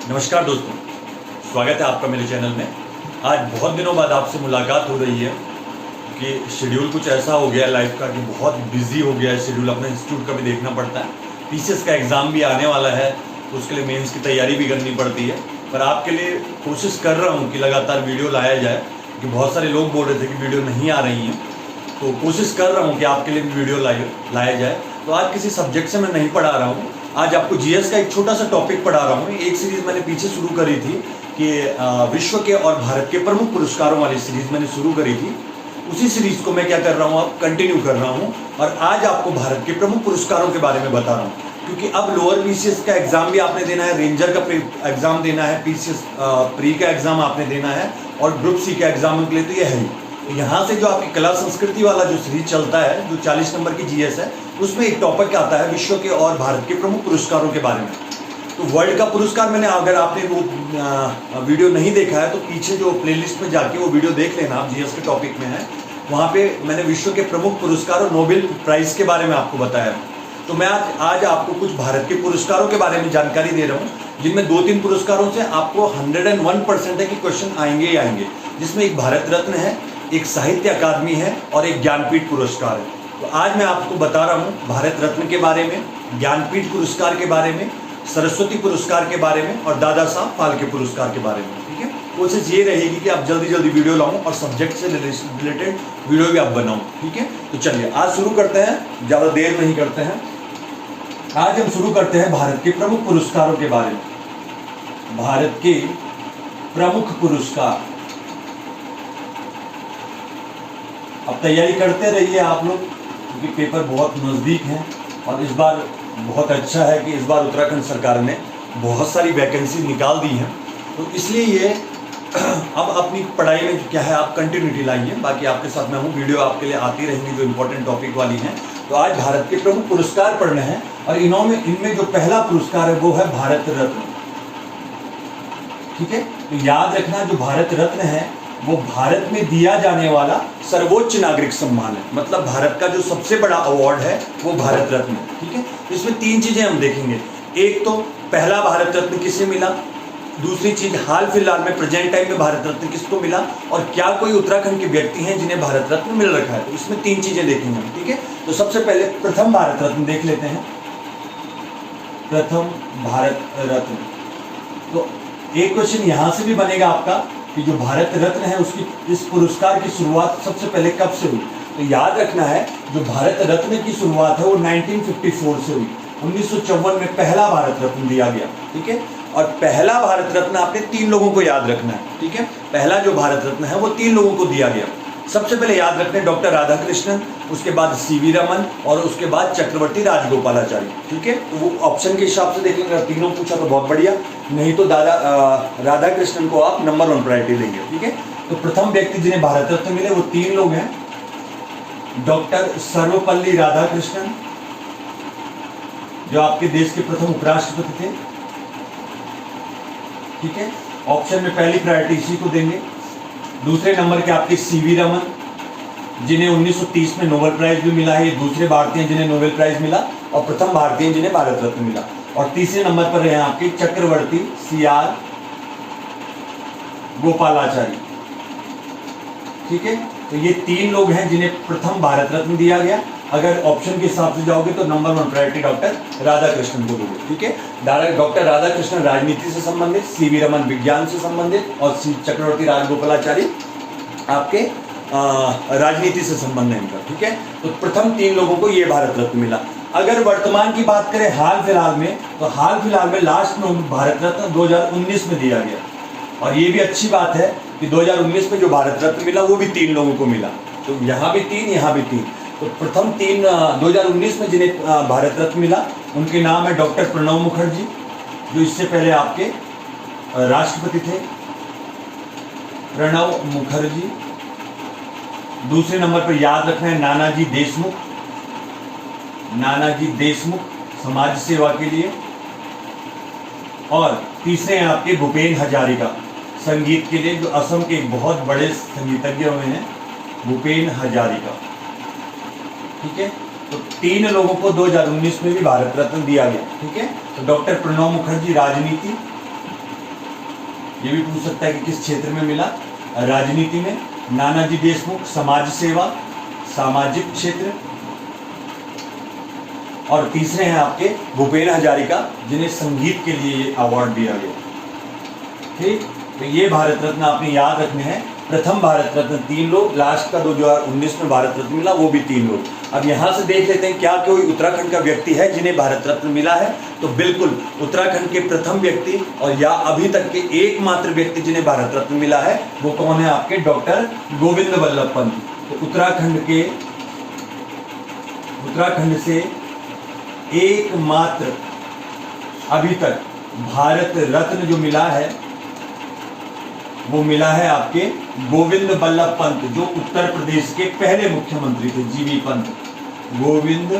नमस्कार दोस्तों, स्वागत है आपका मेरे चैनल में। आज बहुत दिनों बाद आपसे मुलाकात हो रही है कि शेड्यूल कुछ ऐसा हो गया है लाइफ का कि बहुत बिजी हो गया है शेड्यूल। अपने इंस्टीट्यूट का भी देखना पड़ता है, पीसीएस का एग्ज़ाम भी आने वाला है तो उसके लिए मेंस की तैयारी भी करनी पड़ती है। पर आपके लिए कोशिश कर रहा हूँ कि लगातार वीडियो लाया जाए, कि बहुत सारे लोग बोल रहे थे कि वीडियो नहीं आ रही हैं, तो कोशिश कर रहा हूँ कि आपके लिए भी वीडियो लाया जाए। तो आज किसी सब्जेक्ट से मैं नहीं पढ़ा रहा हूँ, आज आपको जीएस का एक छोटा सा टॉपिक पढ़ा रहा हूँ। एक सीरीज़ मैंने पीछे शुरू करी थी कि विश्व के और भारत के प्रमुख पुरस्कारों वाली सीरीज़ मैंने शुरू करी थी। उसी सीरीज़ को मैं क्या कर रहा हूँ, अब कंटिन्यू कर रहा हूँ और आज आपको भारत के प्रमुख पुरस्कारों के बारे में बता रहा हूँ। क्योंकि अब लोअर पीसीएस का एग्ज़ाम भी आपने देना है, रेंजर का एग्ज़ाम देना है, पीसीएस प्री का एग्ज़ाम आपने देना है और ग्रुप सी का एग्ज़ाम के लिए तो ये है ही। यहाँ से जो आपकी कला संस्कृति वाला जो सीरीज चलता है, जो 40 नंबर की जीएस है, उसमें एक टॉपिक आता है विश्व के और भारत के प्रमुख पुरस्कारों के बारे में। तो वर्ल्ड का पुरस्कार मैंने, अगर आपने वो वीडियो नहीं देखा है तो पीछे जो प्लेलिस्ट में जाके वो वीडियो देख लेना, आप जीएस के टॉपिक में है, वहाँ पे मैंने विश्व के प्रमुख पुरस्कार और नोबेल प्राइज़ के बारे में आपको बताया। तो मैं आज आपको कुछ भारत के पुरस्कारों के बारे में जानकारी दे रहा हूँ, जिनमें 2-3 पुरस्कारों से आपको 101% है कि क्वेश्चन आएंगे ही आएंगे। जिसमें एक भारत रत्न है, एक साहित्य अकादमी है और एक ज्ञानपीठ पुरस्कार है। तो आज मैं आपको बता रहा हूँ भारत रत्न के बारे में, ज्ञानपीठ पुरस्कार के बारे में, सरस्वती पुरस्कार के बारे में और दादा साहब फाल्के पुरस्कार के बारे में। ठीक है, कोशिश ये रहेगी कि आप जल्दी जल्दी वीडियो लाऊं और सब्जेक्ट से रिलेटेड वीडियो भी आप बनाऊं। ठीक है, तो चलिए आज शुरू करते हैं, ज़्यादा देर नहीं करते हैं। आज हम शुरू करते हैं भारत के प्रमुख पुरस्कारों के बारे में। भारत के प्रमुख पुरस्कार, अब तैयारी करते रहिए आप लोग, क्योंकि पेपर बहुत नज़दीक है और इस बार बहुत अच्छा है कि इस बार उत्तराखंड सरकार ने बहुत सारी वैकेंसी निकाल दी हैं। तो इसलिए ये अब अपनी पढ़ाई में क्या है, आप कंटिन्यूटी लाइए। बाकी आपके साथ मैं हूँ, वीडियो आपके लिए आती रहेंगी जो इम्पोर्टेंट टॉपिक वाली हैं। तो आज भारत के प्रमुख पुरस्कार पढ़ने हैं और इनमें जो पहला पुरस्कार है वो है भारत रत्न। ठीक है, तो याद रखना, जो भारत रत्न है वो भारत में दिया जाने वाला सर्वोच्च नागरिक सम्मान है। मतलब भारत का जो सबसे बड़ा अवार्ड है वो भारत रत्न है। ठीक है, तो इसमें 3 चीजें हम देखेंगे। एक तो पहला भारत रत्न किसे मिला, दूसरी चीज हाल फिलहाल में प्रेजेंट टाइम में भारत रत्न किसको मिला और क्या कोई उत्तराखंड के व्यक्ति हैं जिन्हें भारत रत्न मिल रखा है। तो इसमें 3 चीजें देखेंगे हम। ठीक है, तो सबसे पहले प्रथम भारत रत्न देख लेते हैं। प्रथम भारत रत्न, तो एक क्वेश्चन यहां से भी बनेगा आपका कि जो भारत रत्न है उसकी, इस पुरस्कार की शुरुआत सबसे पहले कब से हुई। तो याद रखना है, जो भारत रत्न की शुरुआत है वो 1954 से हुई। 1954 में पहला भारत रत्न दिया गया। ठीक है, और पहला भारत रत्न आपने 3 लोगों को याद रखना है। ठीक है, पहला जो भारत रत्न है वो 3 लोगों को दिया गया। सबसे पहले याद रखते हैं डॉक्टर राधाकृष्णन, उसके बाद सीवी रमन और उसके बाद चक्रवर्ती राजगोपालाचारी। ठीक है, तो वो ऑप्शन के हिसाब से देखेंगे, अगर तीनों पूछा तो बहुत बढ़िया, नहीं तो राधाकृष्णन को आप नंबर 1 प्रायोरिटी देंगे। ठीक है, तो प्रथम व्यक्ति जिन्हें भारत रत्न मिले वो 3 लोग हैं। डॉक्टर सर्वपल्ली राधाकृष्णन, जो आपके देश के प्रथम उपराष्ट्रपति थे। ठीक है, ऑप्शन में पहली प्रायोरिटी इसी को देंगे। दूसरे नंबर के आपके सीवी रमन, जिन्हें 1930 में नोबेल प्राइज भी मिला है, ये दूसरे भारतीय जिन्हें नोबेल प्राइज मिला और प्रथम भारतीय जिन्हें भारत रत्न मिला। और तीसरे नंबर पर रहे आपके चक्रवर्ती सीआर गोपालाचारी। ठीक है, तो ये 3 लोग हैं जिन्हें प्रथम भारत रत्न दिया गया। अगर ऑप्शन के हिसाब से जाओगे तो नंबर 1 प्रायोरिटी डॉक्टर राधाकृष्णन को दोगे। ठीक है, डॉक्टर राधाकृष्णन राजनीति से संबंधित, सीवी रमन विज्ञान से संबंधित और चक्रवर्ती राजगोपालाचारी आपके राजनीति से संबंध है इनका। ठीक है, तो प्रथम 3 लोगों को ये भारत रत्न मिला। अगर वर्तमान की बात करें हाल फिलहाल में, तो हाल फिलहाल में लास्ट भारत रत्न 2019 में दिया गया। और ये भी अच्छी बात है कि 2019 में जो भारत रत्न मिला वो भी 3 लोगों को मिला। तो यहाँ भी 3, यहाँ भी 3। तो प्रथम 3 2019 में जिन्हें भारत रत्न मिला उनके नाम है डॉक्टर प्रणब मुखर्जी, जो इससे पहले आपके राष्ट्रपति थे, प्रणब मुखर्जी। दूसरे नंबर पर याद रखना है नानाजी देशमुख, नानाजी देशमुख समाज सेवा के लिए। और तीसरे हैं आपके भूपेन हजारिका, संगीत के लिए, जो असम के एक बहुत बड़े संगीतज्ञ हुए हैं, भूपेन हजारिका। ठीक है, तो 3 लोगों को 2019 में भी भारत रत्न दिया गया। ठीक है, तो डॉक्टर प्रणब मुखर्जी राजनीति, ये भी पूछ सकता है कि किस क्षेत्र में मिला, राजनीति में। नानाजी देशमुख समाज सेवा, सामाजिक क्षेत्र। और तीसरे हैं आपके भूपेन हजारिका, जिन्हें संगीत के लिए ये अवार्ड दिया गया। ठीक, तो ये भारत रत्न आपने याद रखने हैं। प्रथम भारत रत्न 3 लोग, लास्ट का 2019 में भारत रत्न मिला वो भी 3 लोग। अब यहाँ से देख लेते हैं क्या कोई उत्तराखंड का व्यक्ति है जिन्हें भारत रत्न मिला है। तो बिल्कुल उत्तराखंड के प्रथम व्यक्ति और या अभी तक के एकमात्र व्यक्ति जिन्हें भारत रत्न मिला है वो कौन है आपके, डॉक्टर गोविंद वल्लभ पंत। तो उत्तराखंड से एकमात्र अभी तक भारत रत्न जो मिला है वो मिला है आपके गोविंद वल्लभ पंत, जो उत्तर प्रदेश के पहले मुख्यमंत्री थे, जीवी पंत, गोविंद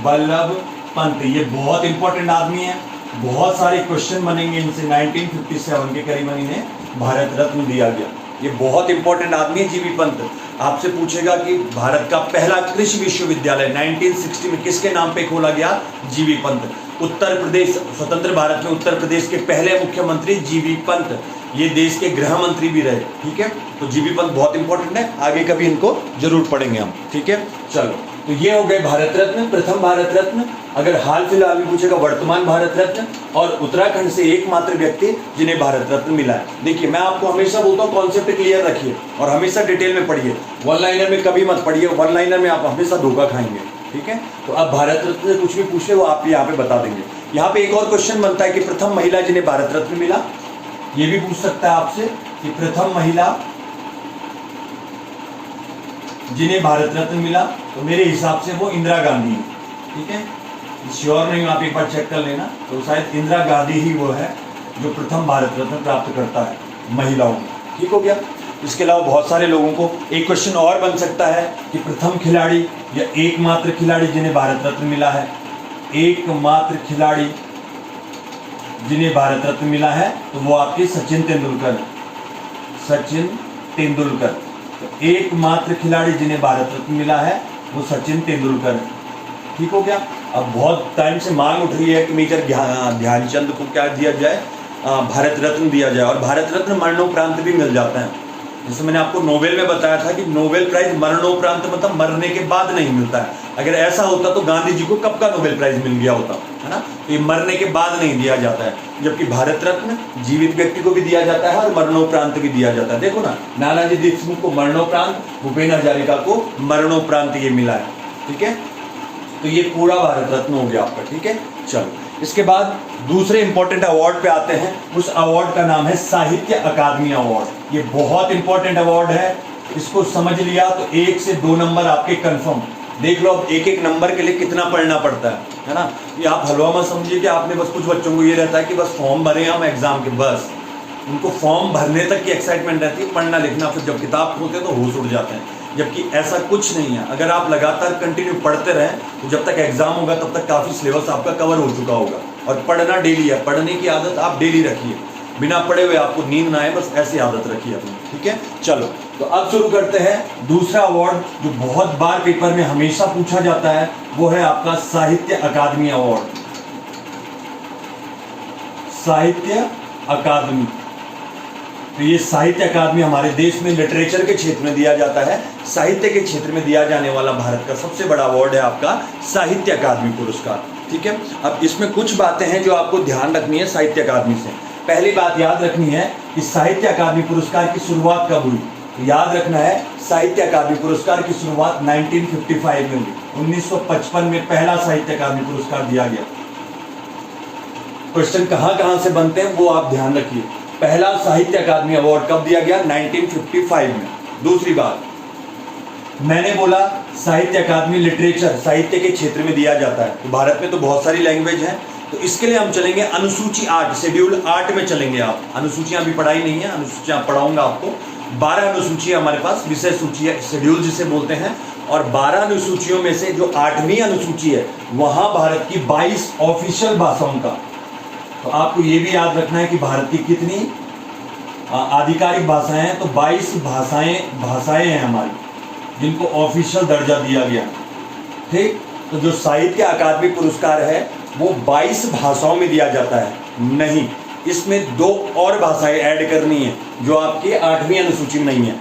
वल्लभ पंत। ये बहुत इंपॉर्टेंट आदमी है, बहुत सारे क्वेश्चन बनेंगे इनसे। 1957 के करीबन इन्हें भारत रत्न दिया गया। ये बहुत इंपॉर्टेंट आदमी है जीवी पंत। आपसे पूछेगा कि भारत का पहला कृषि विश्वविद्यालय 1960 में किसके नाम पे खोला गया, जीवी पंत। उत्तर प्रदेश, स्वतंत्र भारत में उत्तर प्रदेश के पहले मुख्यमंत्री जीवी पंत, ये देश के गृह मंत्री भी रहे। ठीक है, तो जीवी पंत बहुत इंपॉर्टेंट है, आगे कभी इनको जरूर पढ़ेंगे हम। ठीक है, चलो, तो ये हो गए भारत रत्न, प्रथम भारत रत्न। अगर हाल फिलहाल में पूछेगा वर्तमान भारत रत्न, और उत्तराखंड से एकमात्र व्यक्ति जिन्हें भारत रत्न मिला है। देखिए, मैं आपको हमेशा बोलता हूँ कॉन्सेप्ट क्लियर रखिए और हमेशा डिटेल में पढ़िए। वन लाइनर में कभी मत पढ़िए, वन लाइनर में आप हमेशा धोखा खाएंगे। ठीक है, तो अब भारत रत्न से कुछ भी पूछे वो आप यहाँ पे बता देंगे। यहाँ पे एक और क्वेश्चन बनता है कि प्रथम महिला जिन्हें भारत रत्न मिला, ये भी पूछ सकता है आपसे कि प्रथम महिला जिन्हें भारत रत्न मिला, तो मेरे हिसाब से वो इंदिरा गांधी है। ठीक है, श्योर नहीं हूं, आप एक बार चेक कर लेना। तो शायद इंदिरा गांधी ही वो है जो प्रथम भारत रत्न प्राप्त करता है महिलाओं में। ठीक हो गया। इसके अलावा बहुत सारे लोगों को एक क्वेश्चन और बन सकता है कि प्रथम खिलाड़ी या एकमात्र खिलाड़ी जिन्हें भारत रत्न मिला है, एकमात्र खिलाड़ी जिन्हें भारत रत्न मिला है, तो वो आपके सचिन तेंदुलकर। सचिन तेंदुलकर, तो एकमात्र खिलाड़ी जिन्हें भारत रत्न मिला है वो सचिन तेंदुलकर है। ठीक हो गया। अब बहुत टाइम से मांग उठ रही है कि मेजर ध्यानचंद को क्या दिया जाए, भारत रत्न दिया जाए, और भारत रत्न मरणोपरांत भी मिल जाता है। जैसे मैंने आपको नोबेल में बताया था कि नोबेल प्राइज मरणोपरांत, मतलब मरने के बाद नहीं मिलता है। अगर ऐसा होता तो गांधी जी को कब का नोबेल प्राइज मिल गया होता, है ना। तो ये मरने के बाद नहीं दिया जाता है, जबकि भारत रत्न जीवित व्यक्ति को भी दिया जाता है और मरणोपरांत भी दिया जाता है। देखो ना, नानाजी देशमुख को मरणोपरांत, भूपेन हजारिका को मरणोपरांत ये मिला है। ठीक है, तो ये पूरा भारत रत्न हो गया आपका। ठीक है, चलो, इसके बाद दूसरे इंपॉर्टेंट अवार्ड पे आते हैं। उस अवार्ड का नाम है साहित्य अकादमी अवार्ड। ये बहुत इंपॉर्टेंट अवार्ड है, इसको समझ लिया तो 1 से 2 नंबर आपके कंफर्म। देख लो अब एक एक नंबर के लिए कितना पढ़ना पड़ता है ना। ये आप हलवा मत समझिए कि आपने बस, कुछ बच्चों को ये रहता है कि बस फॉर्म भरे हम एग्जाम के, बस उनको फॉर्म भरने तक की एक्साइटमेंट रहती है, पढ़ना लिखना फिर जब किताब खोलते हैं तो होश उड़ जाते हैं। जबकि ऐसा कुछ नहीं है। अगर आप लगातार कंटिन्यू पढ़ते रहें तो जब तक एग्जाम होगा तब तक काफ़ी सिलेबस आपका कवर हो चुका होगा। और पढ़ना डेली है, पढ़ने की आदत आप डेली रखिए, बिना पढ़े हुए आपको नींद ना आए, बस ऐसी आदत रखिए अपनी। ठीक है, चलो, तो अब शुरू करते हैं। दूसरा अवार्ड जो बहुत बार पेपर में हमेशा पूछा जाता है वो है आपका साहित्य अकादमी अवार्ड। साहित्य अकादमी, तो ये साहित्य अकादमी हमारे देश में लिटरेचर के क्षेत्र में दिया जाता है। साहित्य के क्षेत्र में दिया जाने वाला भारत का सबसे बड़ा अवार्ड है आपका साहित्य अकादमी पुरस्कार। ठीक है, अब इसमें कुछ बातें हैं जो आपको ध्यान रखनी है साहित्य अकादमी से। पहली बात याद रखनी है कि साहित्य अकादमी पुरस्कार की शुरुआत कब हुई। तो याद रखना है, साहित्य अकादमी पुरस्कार की शुरुआत 1955 में हुई। 1955 में पहला साहित्य अकादमी पुरस्कार दिया गया। क्वेश्चन कहां से बनते हैं वो आप ध्यान रखिए। पहला साहित्य अकादमी अवार्ड कब दिया गया, 1955 में। दूसरी बात, मैंने बोला साहित्य अकादमी लिटरेचर, साहित्य के क्षेत्र में दिया जाता है। तो भारत में तो बहुत सारी लैंग्वेज हैं, तो इसके लिए हम चलेंगे अनुसूची 8, शेड्यूल 8 में चलेंगे। आप अनुसूचियां अभी पढ़ाई नहीं है, अनुसूचियां पढ़ाऊंगा आपको। 12 अनुसूची हमारे पास, विषय सूची है, शेड्यूल जिसे बोलते हैं। और 12 अनुसूचियों में से जो 8वीं अनुसूची है वहां भारत की 22 ऑफिशियल भाषाओं का। तो आपको ये भी याद रखना है कि भारत की कितनी आधिकारिक भाषाएं हैं, तो 22 भाषाएं हैं हमारी जिनको ऑफिशियल दर्जा दिया गया। ठीक, तो जो साहित्य अकादमी पुरस्कार है वो 22 भाषाओं में दिया जाता है। नहीं, इसमें 2 और भाषाएं ऐड करनी है जो आपकी 8वीं अनुसूची में नहीं है।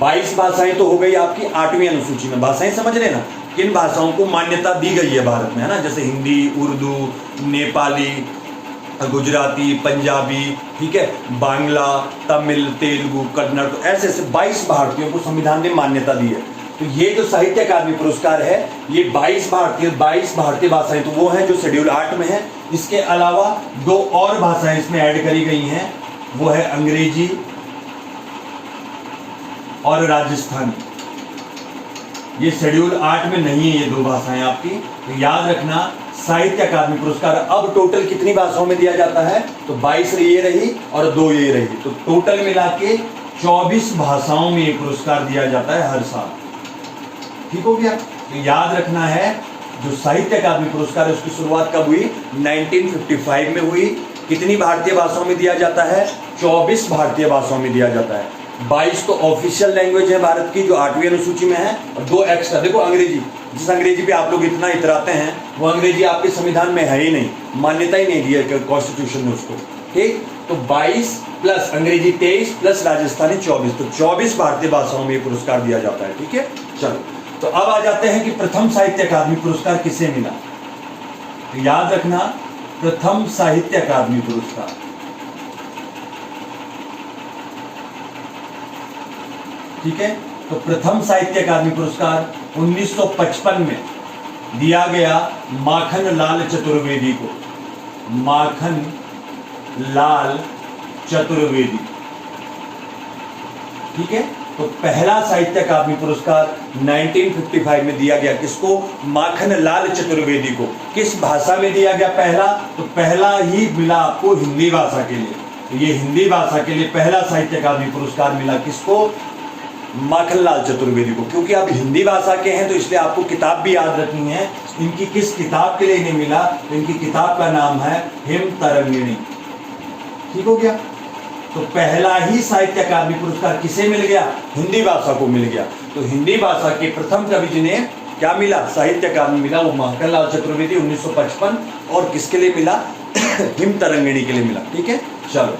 22 भाषाएं तो हो गई आपकी 8वीं अनुसूची में। भाषाएं समझ रहे ना, किन भाषाओं को मान्यता दी गई है भारत में, है ना, जैसे हिंदी, उर्दू, नेपाली, गुजराती, पंजाबी, ठीक है, बांग्ला, तमिल, तेलुगु, कन्नड़, तो ऐसे ऐसे 22 भारतीयों को संविधान ने मान्यता दी है। तो ये जो साहित्य अकादमी पुरस्कार है, ये 22 भारतीय भाषाएं तो वो हैं जो शेड्यूल 8 में है। इसके अलावा 2 और भाषाएं इसमें ऐड करी गई हैं, वो है अंग्रेजी और राजस्थानी। ये शेड्यूल 8 में नहीं है ये 2 भाषाएं आपकी, तो याद रखना। साहित्य अकादमी पुरस्कार अब टोटल कितनी भाषाओं में दिया जाता है, तो 22 ये रही और 2 ये रही, तो टोटल मिला के 24 भाषाओं में ये पुरस्कार दिया जाता है हर साल। ठीक हो गया। तो याद रखना है, जो साहित्य अकादमी पुरस्कार है उसकी शुरुआत कब हुई, 1955 में हुई। कितनी भारतीय भाषाओं में दिया जाता है, 24 भारतीय भाषाओं में दिया जाता है। 22 तो ऑफिशियल लैंग्वेज है भारत की जो 8वीं अनुसूची में है, और 2 एक्स्ट्रा। देखो अंग्रेजी, जिस अंग्रेजी पे आप लोग इतना इतराते हैं वो अंग्रेजी आपके संविधान में है ही नहीं, मान्यता ही नहीं दी है कॉन्स्टिट्यूशन ने उसको। ठीक, तो 22 प्लस अंग्रेजी 23 प्लस राजस्थानी 24, तो 24 भारतीय भाषाओं में ये पुरस्कार दिया जाता है। ठीक है, चलो तो अब आ जाते हैं कि प्रथम साहित्य अकादमी पुरस्कार किसे मिला। तो याद रखना, प्रथम साहित्य अकादमी पुरस्कार, ठीक है, तो प्रथम साहित्य अकादमी पुरस्कार 1955 में दिया गया माखन लाल चतुर्वेदी को। माखन लाल चतुर्वेदी, ठीक है। तो पहला साहित्य अकादमी पुरस्कार 1955 में दिया गया किसको, माखन लाल चतुर्वेदी को। किस भाषा में दिया गया पहला, तो पहला ही मिला आपको हिंदी भाषा के लिए। तो ये हिंदी भाषा के लिए पहला साहित्य अकादमी पुरस्कार मिला किसको, माखनलाल चतुर्वेदी को। क्योंकि आप हिंदी भाषा के हैं तो इसलिए आपको किताब भी याद रखनी है। इनकी किस किताब के लिए इन्हें मिला, तो इनकी किताब का नाम है हिम तरंगिणी। ठीक हो गया। तो पहला ही साहित्य अकादमी पुरस्कार किसे मिल गया, हिंदी भाषा को मिल गया। तो हिंदी भाषा के प्रथम कवि जिन्हें क्या मिला, साहित्य अकादमी मिला, वो माखनलाल चतुर्वेदी 1955। और किसके लिए मिला, हिम तरंगिणी के लिए मिला। ठीक है, चलो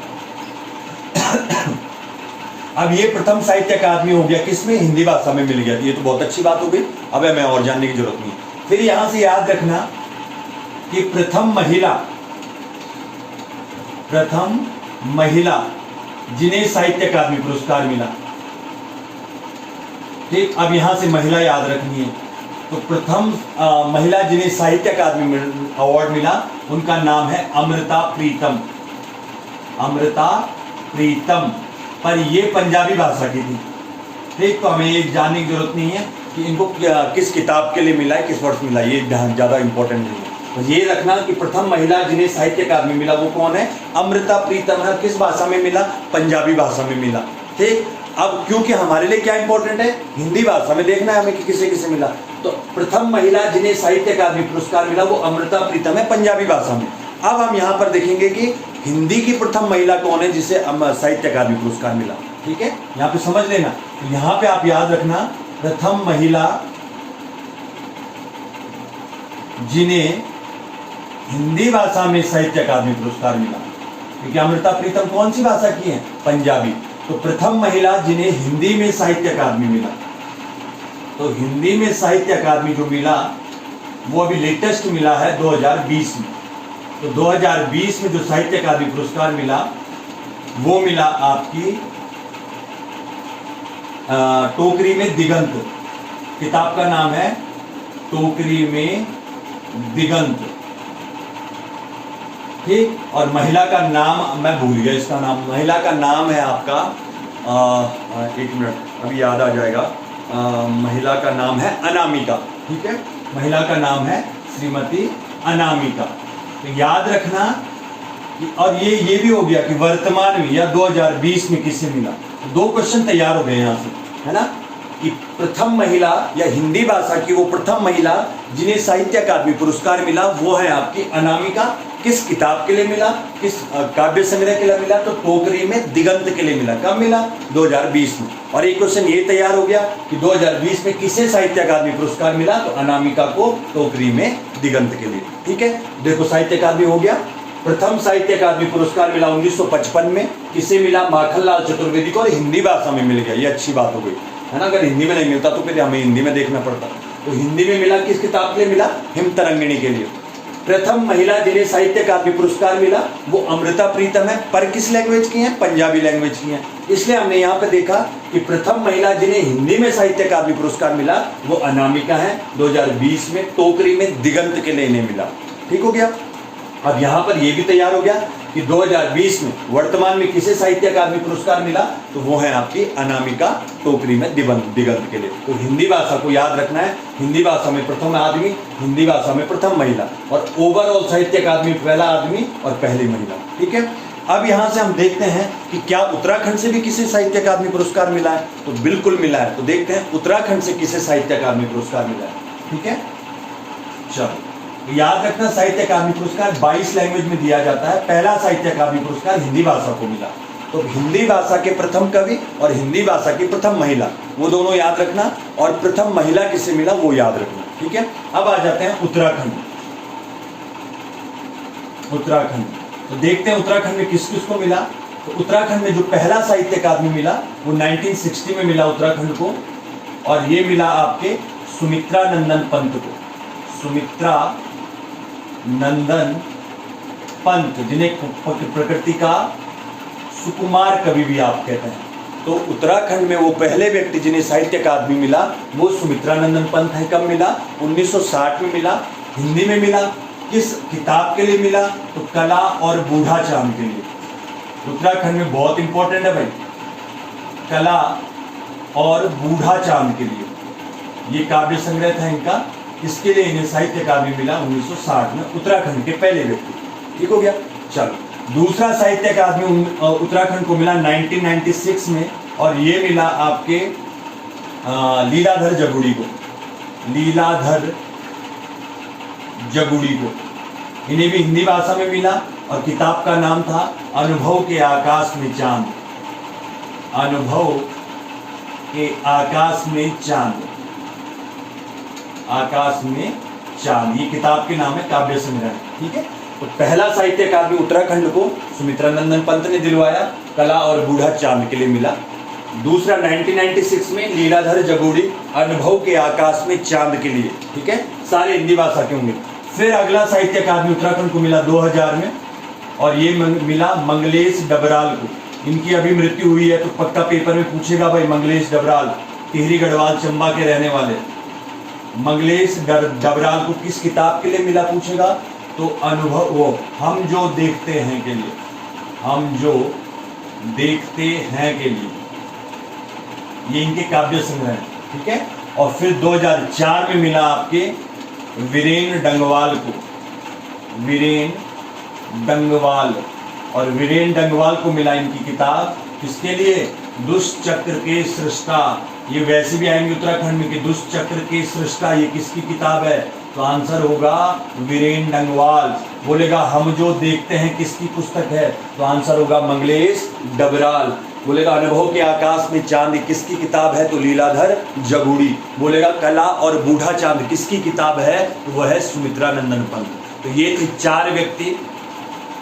अब ये प्रथम साहित्य अकादमी हो गया किसमें, हिंदी भाषा में मिल गया। ये तो बहुत अच्छी बात हो गई, अब हमें और जानने की जरूरत नहीं। फिर यहां से याद रखना कि प्रथम महिला जिन्हें साहित्य अकादमी पुरस्कार मिला। ठीक, अब यहां से महिला याद रखनी है। तो प्रथम महिला जिन्हें साहित्य अकादमी अवार्ड मिला उनका नाम है अमृता प्रीतम। अमृता प्रीतम, पर ये पंजाबी भाषा की थी। ठीक, तो हमें ये जानने की जरूरत नहीं है कि इनको किस किताब के लिए मिला है, किस वर्ष मिला, ये ज़्यादा इंपॉर्टेंट नहीं है। तो ये रखना कि प्रथम महिला जिन्हें साहित्य अकादमी मिला वो कौन है, अमृता प्रीतम है। किस भाषा में मिला, पंजाबी भाषा में मिला। ठीक, अब क्योंकि हमारे लिए क्या इंपॉर्टेंट है, हिंदी भाषा में देखना है हमें कि किसे किसे मिला। तो प्रथम महिला जिन्हें साहित्य अकादमी पुरस्कार मिला वो अमृता प्रीतम है, पंजाबी भाषा में। अब हम यहाँ पर देखेंगे कि हिंदी की प्रथम महिला कौन है जिसे साहित्य अकादमी पुरस्कार मिला। ठीक है, यहाँ पे समझ लेना। तो यहाँ पे आप याद रखना, प्रथम महिला जिन्हें हिंदी भाषा में साहित्य अकादमी पुरस्कार मिला, क्योंकि अमृता प्रीतम कौन सी भाषा की है, पंजाबी। तो प्रथम महिला जिन्हें हिंदी में साहित्य अकादमी मिला, तो हिंदी में साहित्य अकादमी जो मिला वो अभी लेटेस्ट मिला है 2020 में। तो 2020 में जो साहित्य अकादमी पुरस्कार मिला वो मिला आपकी टोकरी में दिगंत। किताब का नाम है टोकरी में दिगंत। ठीक, और महिला का नाम मैं भूल गया, इसका नाम, महिला का नाम है आपका एक मिनट अभी याद आ जाएगा। महिला का नाम है अनामिका। ठीक है, महिला का नाम है श्रीमती अनामिका। तो याद रखना कि, और ये भी हो गया कि वर्तमान में या 2020 में किसे मिला। तो 2 क्वेश्चन तैयार हो गए यहाँ से, है ना, कि प्रथम महिला या हिंदी भाषा की वो प्रथम महिला जिन्हें साहित्य अकादमी पुरस्कार मिला वो है आपकी अनामिका। किस किताब के लिए मिला, किस काव्य संग्रह के लिए मिला, तो टोकरी में दिगंत के लिए मिला। कब मिला, 2020 में। और एक क्वेश्चन ये तैयार हो गया कि 2020 में किसे साहित्य अकादमी पुरस्कार मिला, तो अनामिका को टोकरी में दिगंत के लिए। ठीक है, देखो साहित्य अकादमी हो गया। प्रथम साहित्य अकादमी पुरस्कार मिला 1955 में, किसे मिला? माखनलाल चतुर्वेदी को, और हिंदी भाषा में मिल गया। ये अच्छी बात हो गई है ना। अगर हिंदी में नहीं मिलता तो फिर हमें हिंदी में देखना पड़ता। तो हिंदी में मिला, किस किताब के लिए मिला? हिमतरंगिणी के लिए। प्रथम महिला जिन्हें साहित्य अकादमी पुरस्कार मिला वो अमृता प्रीतम है, पर किस लैंग्वेज की है? पंजाबी लैंग्वेज की है। इसलिए हमने यहाँ पे देखा कि प्रथम महिला जिन्हें हिंदी में साहित्य अकादमी पुरस्कार मिला वो अनामिका है। 2020 में टोकरी में दिगंत के लिए इन्हें मिला। ठीक हो गया। अब यहाँ पर ये भी तैयार हो गया कि 2020 में वर्तमान में किसे साहित्य अकादमी पुरस्कार मिला, तो वो है आपकी अनामिका टोकरी में दिगंत के लिए। तो हिंदी भाषा को याद रखना है, हिंदी भाषा में प्रथम आदमी, हिंदी भाषा में प्रथम महिला, और ओवरऑल साहित्य अकादमी पहला आदमी और पहली महिला। ठीक है। अब यहाँ से हम देखते हैं कि क्या उत्तराखंड से भी किसे साहित्य अकादमी पुरस्कार मिला है, तो बिल्कुल मिला है। तो देखते हैं उत्तराखंड से किसे साहित्य अकादमी पुरस्कार मिला है। ठीक है, चलो याद रखना, साहित्य अकादमी पुरस्कार 22 लैंग्वेज में दिया जाता है। पहला साहित्य अकादमी पुरस्कार हिंदी भाषा को मिला। तो हिंदी भाषा के प्रथम कवि और हिंदी भाषा की प्रथम महिला, वो दोनों याद रखना, और प्रथम महिला किसे मिला वो याद रखना। ठीक है। अब आ जाते हैं उत्तराखंड। उत्तराखंड तो देखते हैं उत्तराखंड में किस किस को मिला। तो उत्तराखंड में जो पहला साहित्य अकादमी मिला वो 1960 में मिला उत्तराखंड को, और ये मिला आपके सुमित्रा नंदन पंत को। सुमित्रा नंदन पंत, जिन्हें प्रकृति का सुकुमार कवि भी आप कहते हैं। तो उत्तराखंड में वो पहले व्यक्ति जिन्हें साहित्य अकादमी मिला वो सुमित्रा नंदन पंत है। कब मिला? 1960 में मिला। हिंदी में मिला। किस किताब के लिए मिला? तो कला और बूढ़ा चांद के लिए। उत्तराखंड में बहुत इंपॉर्टेंट है भाई, कला और बूढ़ा चांद के लिए ये काव्य संग्रह था इनका। इसके लिए इन्हें साहित्य अकादमी मिला 1960 में, उत्तराखंड के पहले व्यक्ति। ठीक हो गया। चलो दूसरा साहित्य अकादमी उत्तराखंड को मिला 1996 में, और ये मिला आपके लीलाधर जगुड़ी को। लीलाधर जगुड़ी को, इन्हें भी हिंदी भाषा में मिला, और किताब का नाम था अनुभव के आकाश में चांद। अनुभव के आकाश में चांद, आकाश में चांद, ये किताब के नाम है, काव्य संग्रह। ठीक है। तो पहला साहित्य अकादमी उत्तराखंड को सुमित्रा नंदन पंत ने दिलवाया, कला और बूढ़ा चांद के लिए मिला। दूसरा 1996 में लीलाधर जगुड़ी, अनुभव के आकाश में चांद के लिए। ठीक है, सारे हिंदी भाषा के होंगे। फिर अगला साहित्य अकादमी उत्तराखंड को मिला 2000 में, और ये मिला मंगलेश डबराल को। इनकी अभी मृत्यु हुई है, तो पक्का पेपर में पूछेगा भाई, मंगलेश डबराल टिहरी गढ़वाल चंबा के रहने वाले। मंगलेश डबराल को किस किताब के लिए मिला पूछेगा? तो अनुभव, वो हम जो देखते हैं के लिए, हम जो देखते हैं के लिए, ये इनके काव्य संग्रह है। ठीक है। और फिर 2004 में मिला आपके वीरेन डंगवाल को। वीरेन डंगवाल, और वीरेन डंगवाल को मिला इनकी किताब किसके लिए? दुष्चक्र के सृष्टा। ये वैसे भी आएंगे उत्तराखंड में कि दुष्चक्र के सृष्टा ये किसकी किताब है? तो आंसर होगा वीरेन डंगवाल। बोलेगा हम जो देखते हैं किसकी पुस्तक है? तो आंसर होगा मंगलेश डबराल। बोलेगा अनुभव के आकाश में चांद किसकी किताब है? तो लीलाधर जगुड़ी। बोलेगा कला और बूढ़ा चांद किसकी किताब है? तो वह है सुमित्रा नंदन पंत। तो ये थे 4 व्यक्ति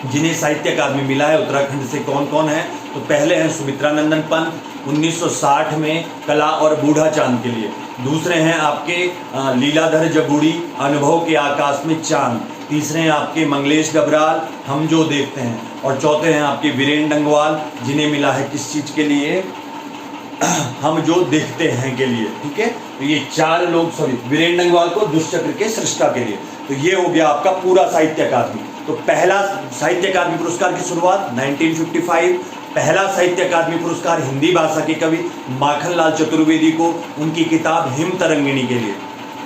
जिन्हें साहित्य अकादमी मिला है उत्तराखंड से। कौन कौन है? तो पहले हैं सुमित्रा नंदन पंत 1960 में कला और बूढ़ा चांद के लिए। दूसरे हैं आपके लीलाधर जगुड़ी, अनुभव के आकाश में चांद। तीसरे हैं आपके मंगलेश डबराल, हम जो देखते हैं। और चौथे हैं आपके वीरेन डंगवाल, जिन्हें मिला है किस चीज़ के लिए? हम जो देखते हैं के लिए। ठीक है। तो ये 4 लोग, सॉरी वीरेन डंगवाल को दुष्चक्र के सृष्टा के लिए। तो ये हो गया आपका पूरा साहित्य अकादमी। तो पहला साहित्य अकादमी पुरस्कार की शुरुआत 1955, पहला साहित्य अकादमी पुरस्कार हिंदी भाषा के कवि माखनलाल चतुर्वेदी को, उनकी किताब हिमतरंगिणी के लिए।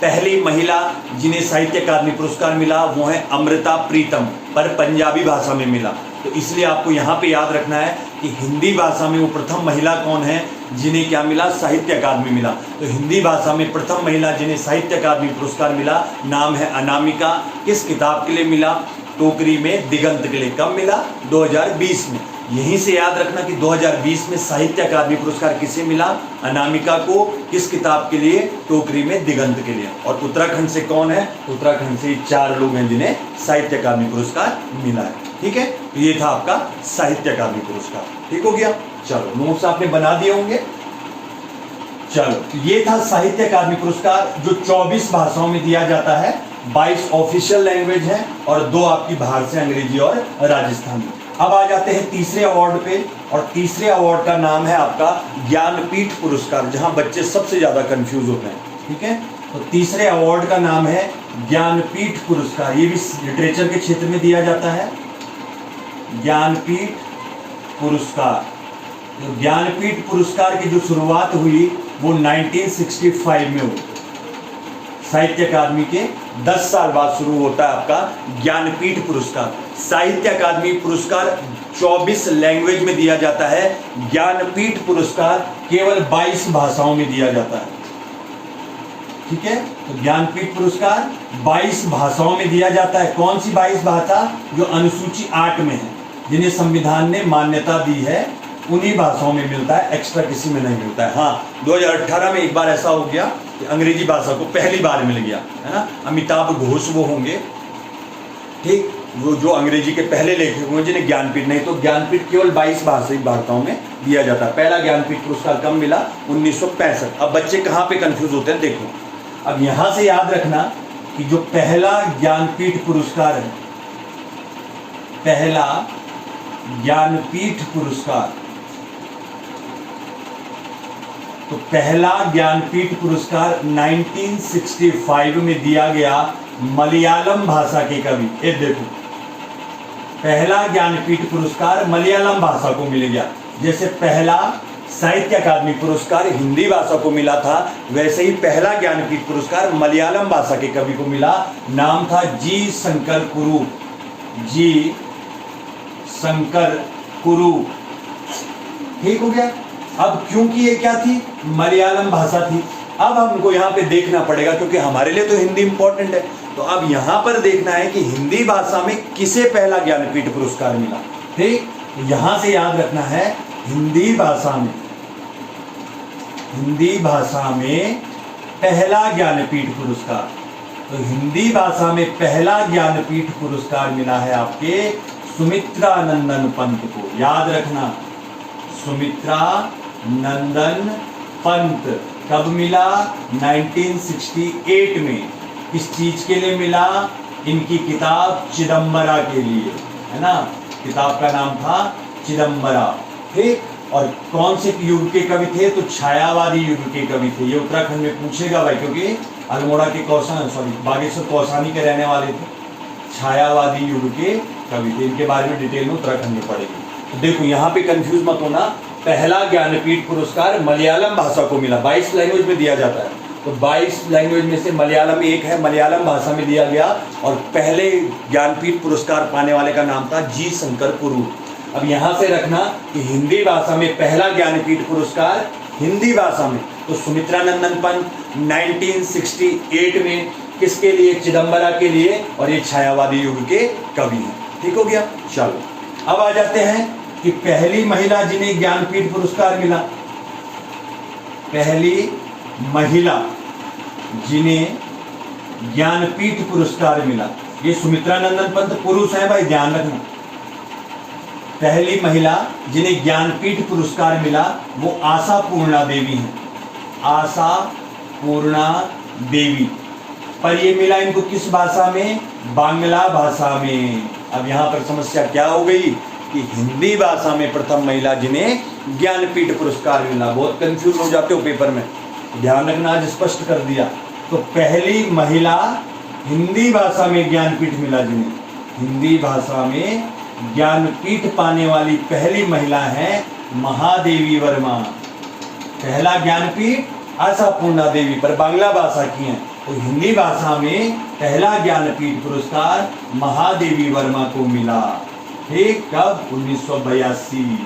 पहली महिला जिन्हें साहित्य अकादमी पुरस्कार मिला वो है अमृता प्रीतम, पर पंजाबी भाषा में मिला। तो इसलिए आपको यहाँ पे याद रखना है कि हिंदी भाषा में वो प्रथम महिला कौन है जिन्हें क्या मिला? साहित्य अकादमी मिला। तो हिंदी भाषा में प्रथम महिला जिन्हें साहित्य अकादमी पुरस्कार मिला नाम है अनामिका। किस किताब के लिए मिला? टोकरी में दिगंत के लिए। कब मिला? 2020 में। यहीं से याद रखना कि 2020 में साहित्य अकादमी पुरस्कार किसे मिला? अनामिका को। किस किताब के लिए? टोकरी में दिगंत के लिए। और उत्तराखंड से कौन है? उत्तराखंड से 4 लोग हैं जिन्हें साहित्य अकादमी पुरस्कार मिला है। ठीक है, तो ये था आपका साहित्य अकादमी पुरस्कार। ठीक हो गया? चलो, नोट्स आपने बना दिए होंगे। चलो, तो ये था साहित्य अकादमी पुरस्कार जो 24 भाषाओं में दिया जाता है। 22 ऑफिशियल लैंग्वेज है और 2 आपकी बाहर से, अंग्रेजी और राजस्थानी। अब आ जाते हैं तीसरे अवार्ड पे, और तीसरे अवार्ड का नाम है आपका ज्ञानपीठ पुरस्कार, जहां बच्चे सबसे ज्यादा कंफ्यूज होते हैं। ठीक है, तो तीसरे अवार्ड का नाम है ज्ञानपीठ पुरस्कार। ये भी लिटरेचर के क्षेत्र में दिया जाता है, ज्ञानपीठ पुरस्कार। तो ज्ञानपीठ पुरस्कार की जो शुरुआत हुई वो 1965 में हुई। साहित्य अकादमी के 10 साल बाद शुरू होता है आपका ज्ञानपीठ पुरस्कार। साहित्य अकादमी पुरस्कार 24 लैंग्वेज में दिया जाता है। ज्ञानपीठ पुरस्कार केवल 22 भाषाओं में दिया जाता है। ठीक है, तो ज्ञानपीठ पुरस्कार 22 भाषाओं में दिया जाता है। कौन सी 22 भाषा? जो अनुसूची 8 में है, जिन्हें संविधान ने मान्यता दी है, उन्हीं भाषाओं में मिलता है, एक्स्ट्रा किसी में नहीं मिलता है। हाँ, 2018 में एक बार ऐसा हो गया कि अंग्रेजी भाषा को पहली बार मिल गया, है ना। अमिताभ घोष वो होंगे, ठीक, वो जो अंग्रेजी के पहले लेखक होंगे जिन्हें ज्ञानपीठ, नहीं तो ज्ञानपीठ केवल 22 भाषाओं में दिया जाता है। पहला ज्ञानपीठ पुरस्कार कब मिला? 1965। अब बच्चे कहाँ पे कंफ्यूज होते हैं, देखो। अब यहां से याद रखना कि जो पहला ज्ञानपीठ पुरस्कार है, पहला ज्ञानपीठ पुरस्कार, तो पहला ज्ञानपीठ पुरस्कार 1965 में दिया गया मलयालम भाषा के कवि। ये देखो, पहला ज्ञानपीठ पुरस्कार मलयालम भाषा को मिल गया। जैसे पहला साहित्य अकादमी पुरस्कार हिंदी भाषा को मिला था, वैसे ही पहला ज्ञानपीठ पुरस्कार मलयालम भाषा के कवि को मिला। नाम था जी शंकर कुरूप। जी शंकर कुरूप। ठीक हो गया। अब क्योंकि ये क्या थी? मलयालम भाषा थी। अब हमको यहाँ पे देखना पड़ेगा, क्योंकि हमारे लिए तो हिंदी इंपॉर्टेंट है, तो अब यहाँ पर देखना है कि हिंदी भाषा में किसे पहला ज्ञानपीठ पुरस्कार मिला। ठीक, यहां से याद रखना है हिंदी भाषा में, हिंदी भाषा में पहला ज्ञानपीठ पुरस्कार। तो हिंदी भाषा में पहला ज्ञानपीठ पुरस्कार मिला है आपके सुमित्रा नंदन पंत को। याद रखना, सुमित्रा नंदन पंत। कब मिला? 1968 में। किस चीज के लिए मिला? इनकी किताब चिदम्बरा के लिए, है ना। किताब का नाम था चिदम्बरा। ठीक, और कौन से युग के कवि थे? तो छायावादी युग के कवि थे। ये उत्तराखंड में पूछेगा भाई, क्योंकि अल्मोड़ा के बागेश्वर कौसानी के रहने वाले थे। छायावादी युग के कवि थे, इनके बारे में डिटेल में उत्तराखंड में पढ़ेंगे। तो देखो, यहाँ पे कंफ्यूज मत होना। पहला ज्ञानपीठ पुरस्कार मलयालम भाषा को मिला। 22 लैंग्वेज में दिया जाता है, तो 22 लैंग्वेज में से मलयालम एक है, मलयालम भाषा में दिया गया। और पहले ज्ञानपीठ पुरस्कार पाने वाले का नाम था जी शंकर कुरूप। अब यहां से रखना कि हिंदी भाषा में पहला ज्ञानपीठ पुरस्कार हिंदी भाषा में तो सुमित्रा नंदन पंत 1968 में। किसके लिए? चिदम्बरा के लिए। और ये छायावादी युग के कवि हैं। ठीक हो गया। चलो, अब आ जाते हैं कि पहली महिला जिन्हें ज्ञानपीठ पुरस्कार मिला, पहली महिला जिन्हें ज्ञानपीठ पुरस्कार मिला, ये सुमित्रा नंदन पंत पुरुष है भाई, ध्यान रखना। पहली महिला जिन्हें ज्ञानपीठ पुरस्कार मिला वो आशा पूर्णा देवी हैं। आशा पूर्णा देवी। पर ये मिला इनको किस भाषा में? बांग्ला भाषा में। अब यहाँ पर समस्या क्या हो गई कि हिंदी भाषा में प्रथम महिला जिन्हें ज्ञानपीठ पुरस्कार मिला। बहुत कंफ्यूज हो जाते हो पेपर में, ध्यान रखना, आज स्पष्ट कर दिया। तो पहली महिला हिंदी भाषा में ज्ञानपीठ मिला, जिन्हें हिंदी भाषा में ज्ञानपीठ पाने वाली पहली महिला है महादेवी वर्मा। पहला ज्ञानपीठ आशा पूर्णा देवी, पर बांग्ला भाषा की है। तो हिंदी भाषा में पहला ज्ञानपीठ पुरस्कार महादेवी वर्मा को मिला। ठीक, कब? 1982।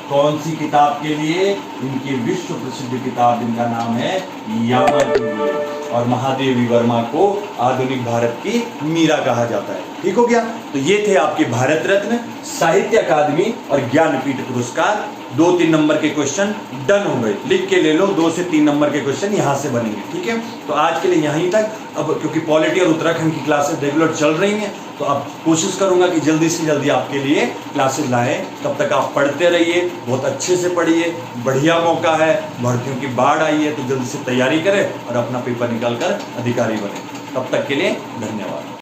कौन सी किताब के लिए? इनकी विश्व प्रसिद्ध किताब, इनका नाम है यामादेवी। और महादेवी वर्मा को आधुनिक भारत की मीरा कहा जाता है। ठीक हो गया। तो ये थे आपके भारत रत्न साहित्य अकादमी और ज्ञानपीठ पुरस्कार। 2-3 नंबर के क्वेश्चन डन हो गए, लिख के ले लो। 2 से 3 नंबर के क्वेश्चन यहां से बनेंगे, ठीक है। तो आज के लिए यहीं तक। अब क्योंकि पॉलिटी और उत्तराखंड की क्लासेस रेगुलर चल रही हैं, तो अब कोशिश करूंगा कि जल्दी से जल्दी आपके लिए क्लासेस लाएं। तब तक आप पढ़ते रहिए, बहुत अच्छे से पढ़िए, बढ़िया मौका है, भर्तियों की बाढ़ आई है, तो जल्दी से तैयारी करें और अपना पेपर निकाल कर अधिकारी बने। तब तक के लिए धन्यवाद।